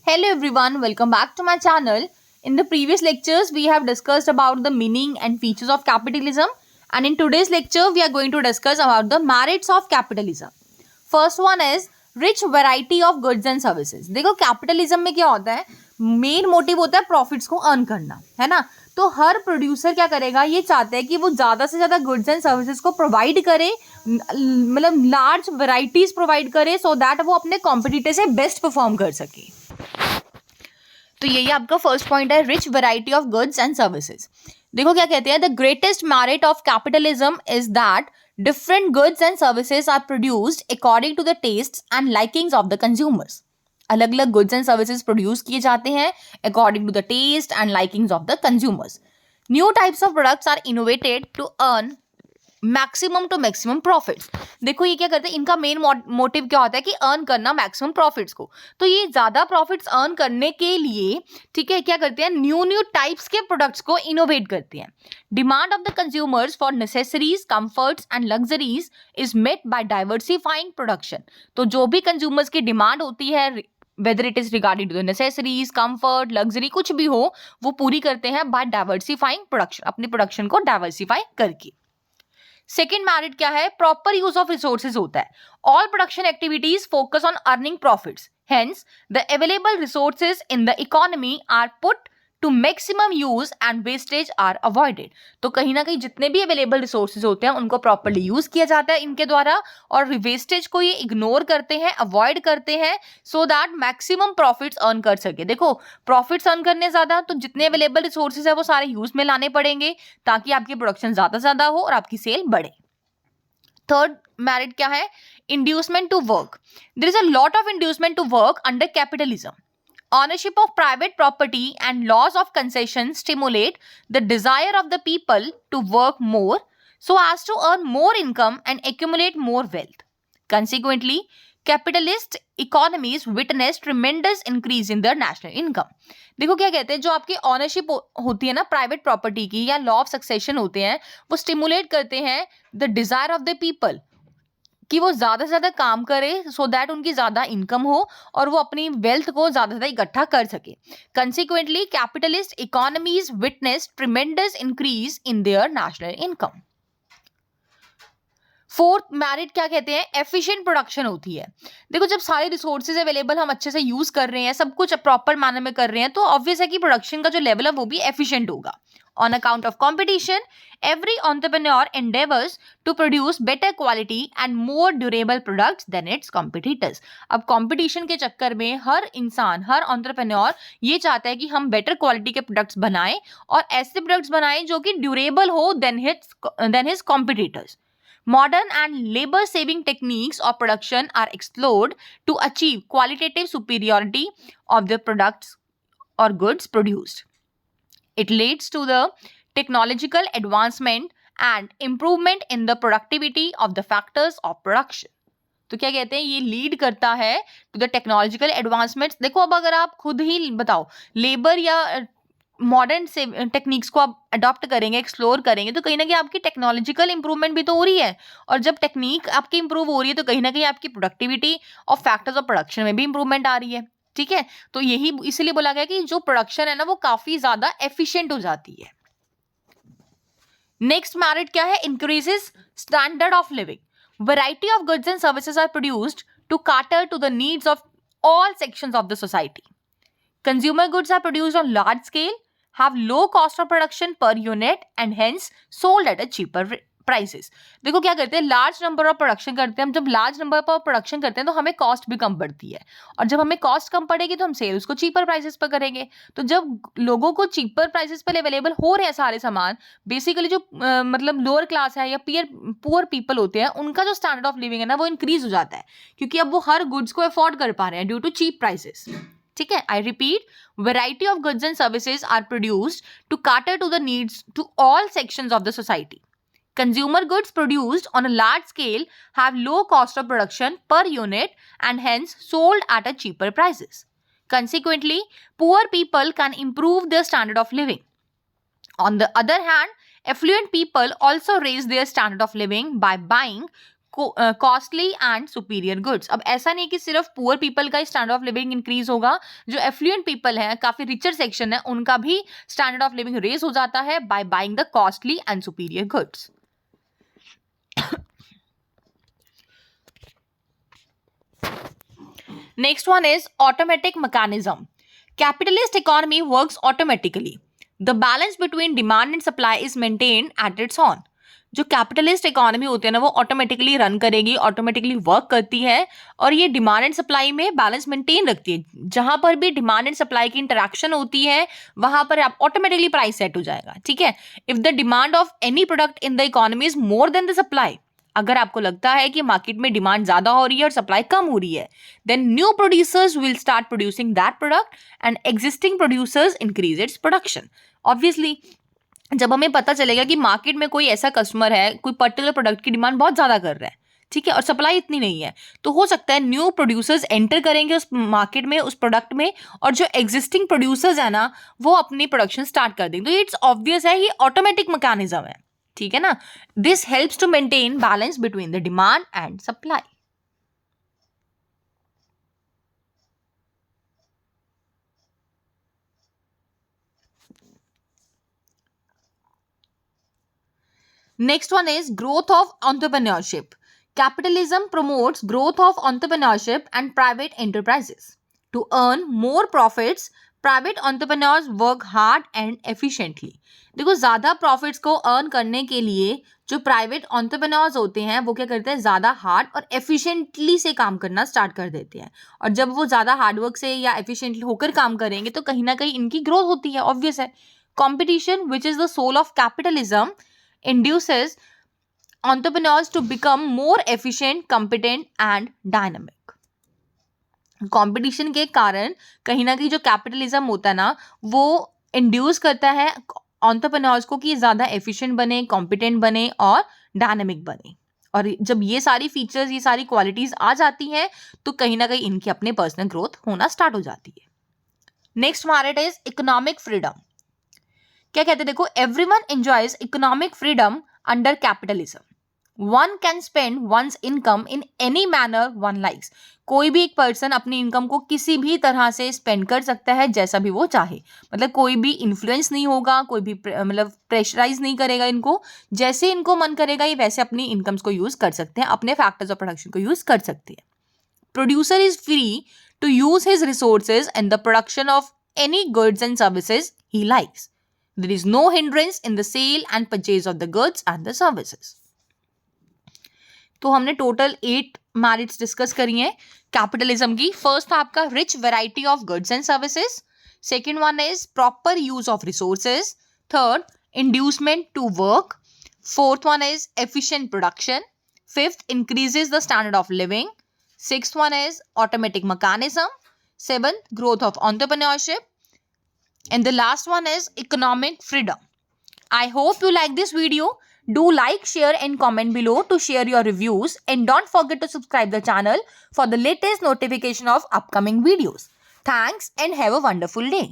Hello everyone, welcome back to my channel. In the previous lectures, we have discussed about the meaning and features of capitalism, and in today's lecture, we are going to discuss about the merits of capitalism. First one is rich variety of goods and services. देखो capitalism में क्या होता है, main motive होता है profits को earn करना, है ना। तो हर प्रोड्यूसर क्या करेगा, ये चाहता है कि वो ज़्यादा से ज़्यादा गुड्स एंड सर्विसेज को प्रोवाइड करे, मतलब लार्ज वैराइटीज प्रोवाइड करे, सो दैट वो अपने कॉम्पिटिटर से बेस्ट परफॉर्म कर सके। तो यही आपका फर्स्ट पॉइंट है, rich variety of goods and services. देखो क्या कहते हैं, the greatest merit of capitalism is that different goods and services are produced according to the taste and likings of the consumers. अलग अलग गुड्स एंड सर्विसेज प्रोड्यूस किए जाते हैं according to the taste and likings of the consumers. New types of products are innovated to earn maximum to maximum profits. देखो ये क्या करते हैं, इनका मेन मोटिव क्या होता है कि अर्न करना मैक्सिमम प्रॉफिट्स को। तो ये ज्यादा प्रॉफिट्स अर्न करने के लिए, ठीक है, क्या करते हैं, न्यू टाइप्स के प्रोडक्ट्स को इनोवेट करते हैं। Demand of the consumers for necessities, comforts and luxuries is met by diversifying production. तो जो भी कंज्यूमर्स की डिमांड होती है, whether it is regarding to the necessities, comfort, luxury, कुछ भी हो, वो पूरी करते हैं बाय डाइवर्सिफाइंग प्रोडक्शन, अपनी प्रोडक्शन को डाइवर्सिफाई करके। सेकेंड मेरिट क्या है, प्रॉपर यूज ऑफ रिसोर्सेज होता है। All production activities focus on earning profits, hence the available resources in the economy are put to maximum use and wastage are avoided. तो कहीं ना कहीं जितने भी अवेलेबल रिसोर्सेज होते हैं उनको प्रॉपरली यूज किया जाता है इनके द्वारा, और वेस्टेज को ये इग्नोर करते हैं, अवॉइड करते हैं, so that maximum profits earn कर सके। देखो प्रॉफिट्स अर्न करने ज्यादा, तो जितने अवेलेबल रिसोर्सेज है वो सारे यूज में लाने पड़ेंगे ताकि आपकी प्रोडक्शन ज्यादा हो और आपकी सेल बढ़े। थर्ड मेरिट क्या है, inducement to work. There is a lot of inducement to work under capitalism. Ownership of private property and laws of concession stimulate the desire of the people to work more so as to earn more income and accumulate more wealth. Consequently, capitalist economies witness tremendous increase in their national income. देखो क्या कहते हैं, जो आपकी ownership होती है ना private property की, या लॉ ऑफ सक्सेशन होते हैं, वो स्टिमुलेट करते हैं the desire of the people कि वो ज्यादा से ज्यादा काम करे, सो दैट उनकी ज्यादा इनकम हो और वो अपनी वेल्थ को ज्यादा से ज्यादा इकट्ठा कर सके। Consequently capitalist economies witness tremendous increase in their national income. Fourth merit क्या कहते हैं, एफिशिएंट प्रोडक्शन होती है। देखो जब सारे रिसोर्सेज अवेलेबल हम अच्छे से यूज कर रहे हैं, सब कुछ प्रॉपर मैनर में कर रहे हैं, तो ऑब्वियस है कि प्रोडक्शन का जो लेवल है वो भी एफिशिएंट होगा। On account of competition, every entrepreneur endeavors to produce better quality and more durable products than its competitors. अब competition के चक्कर में हर इंसान, हर entrepreneur ये चाहता है कि हम better quality के products बनाएं और ऐसे products बनाएं जो कि durable हो than his competitors. Modern and labor-saving techniques of production are explored to achieve qualitative superiority of the products or goods produced. It leads to the technological advancement and improvement in the productivity of the factors of production. तो क्या कहते हैं, ये lead करता है to the technological advancements. देखो अब अगर आप खुद ही बताओ, लेबर या मॉडर्न से टेक्निक्स को आप अडॉप्ट करेंगे, एक्सप्लोर करेंगे, तो कहीं ना कहीं आपकी टेक्नोलॉजिकल इंप्रूवमेंट भी तो हो रही है, और जब टेक्निक आपकी इंप्रूव हो रही है तो कहीं ना कहीं आपकी प्रोडक्टिविटी और फैक्टर्स ऑफ प्रोडक्शन में भी इंप्रूवमेंट आ रही है। ठीक है, तो यही इसलिए बोला गया कि जो प्रोडक्शन है ना वो काफी ज्यादा एफिशिएंट हो जाती है। नेक्स्ट मेरिट क्या है, increases standard of living. Variety of goods and services are produced to cater to the needs of all sections of the society. Consumer goods are produced on large scale, have low cost of production per unit and hence sold at a cheaper prices. देखो क्या करते हैं, large number of production करते हैं हम। जब large number पर production करते हैं तो हमें कॉस्ट भी कम पड़ती है, और जब हमें कॉस्ट कम पड़ेगी तो हम सेल उसको चीपर प्राइसेस पर करेंगे। तो जब लोगों को चीपर प्राइसेस पर अवेलेबल हो रहे हैं सारे सामान, बेसिकली जो मतलब लोअर क्लास है या पुअर पीपल होते हैं, उनका जो स्टैंडर्ड ऑफ लिविंग है ना वो इंक्रीज हो जाता है, क्योंकि अब वो हर गुड्स को अफोर्ड कर पा रहे हैं ड्यू टू चीप प्राइसेस। ठीक है, I repeat, variety of goods and services are produced to cater to the needs to all sections of the society. Consumer goods produced on a large scale have low cost of production per unit and hence sold at a cheaper prices. Consequently, poor people can improve their standard of living. On the other hand, affluent people also raise their standard of living by buying costly and superior goods. अब ऐसा नहीं कि सिर्फ poor people का standard of living increase होगा, जो effluent people है, काफी रिचर सेक्शन है, उनका भी स्टैंडर्ड ऑफ लिविंग रेज हो जाता है by buying the costly and superior goods. Next one is automatic mechanism. Capitalist economy works automatically. The balance between demand and supply is maintained at its own. जो capitalist economy होती है ना, वो automatically run करेगी, automatically work करती है और ये डिमांड एंड सप्लाई में बैलेंस मेंटेन रखती है। जहां पर भी डिमांड एंड सप्लाई की इंटरेक्शन होती है वहां पर आप ऑटोमेटिकली प्राइस सेट हो जाएगा। ठीक है, if the demand of any product in the economy is more than the supply, अगर आपको लगता है कि मार्केट में डिमांड ज्यादा हो रही है और सप्लाई कम हो रही है, then new producers will start producing that product and existing producers increase its production. Obviously जब हमें पता चलेगा कि मार्केट में कोई ऐसा कस्टमर है, कोई पर्टिकुलर प्रोडक्ट की डिमांड बहुत ज्यादा कर रहा है, ठीक है, और सप्लाई इतनी नहीं है, तो हो सकता है न्यू प्रोड्यूसर्स एंटर करेंगे उस मार्केट में, उस प्रोडक्ट में, और जो एग्जिस्टिंग प्रोड्यूसर्स है ना वो अपनी प्रोडक्शन स्टार्ट कर देंगे। तो इट्स ऑब्वियस है, ये ऑटोमेटिक मैकेनिज्म है। ठीक है ना, this helps to maintain balance between the demand and supply. Next one is growth of entrepreneurship. Capitalism promotes growth of entrepreneurship and private enterprises. To earn more profits, private entrepreneurs work hard and efficiently. देखो, ज़्यादा profits को earn करने के लिए जो private entrepreneurs होते हैं वो क्या करते हैं, ज़्यादा हार्ड और एफिशिएंटली से काम करना स्टार्ट कर देते हैं। और जब वो ज़्यादा हार्डवर्क से या एफिशिएंटली होकर काम करेंगे तो कहीं ना कहीं इनकी ग्रोथ होती है, ऑब्वियस है। Competition which is the soul of capitalism induces entrepreneurs to become more efficient, competent and dynamic. Competition के कारण कहीं ना कहीं जो कैपिटलिज्म होता है ना वो इंड्यूस करता है एंटरप्रेन्योर्स को कि ज़्यादा एफिशिएंट बने, कॉम्पिटेंट बने और डायनामिक बने। और जब ये सारी फीचर्स, ये सारी क्वालिटीज आ जाती हैं तो कहीं ना कहीं इनकी अपने पर्सनल ग्रोथ होना स्टार्ट हो जाती है। नेक्स्ट हमारा इज इकोनॉमिक फ्रीडम। क्या कहते हैं, देखो, everyone enjoys economic freedom under capitalism. One can spend one's income in any manner one likes. कोई भी एक पर्सन अपनी इनकम को किसी भी तरह से स्पेंड कर सकता है जैसा भी वो चाहे, मतलब कोई भी इन्फ्लुएंस नहीं होगा, कोई भी मतलब प्रेशराइज नहीं करेगा इनको, जैसे इनको मन करेगा ये वैसे अपनी इनकम्स को यूज कर सकते हैं, अपने फैक्टर्स ऑफ प्रोडक्शन को यूज कर सकते हैं। Producer is free to use his resources in the production of any goods and services he likes. There is no hindrance in the sale and purchase of the goods and the services. तो हमने total 8 merits discuss करी हैं capitalism की। First था आपका rich variety of goods and services, second one is proper use of resources, third inducement to work, fourth one is efficient production, fifth increases the standard of living, sixth one is automatic mechanism, seventh growth of entrepreneurship, and the last one is economic freedom. I hope you like this video. Do like, share and comment below to share your reviews, and don't forget to subscribe the channel for the latest notification of upcoming videos. Thanks and have a wonderful day.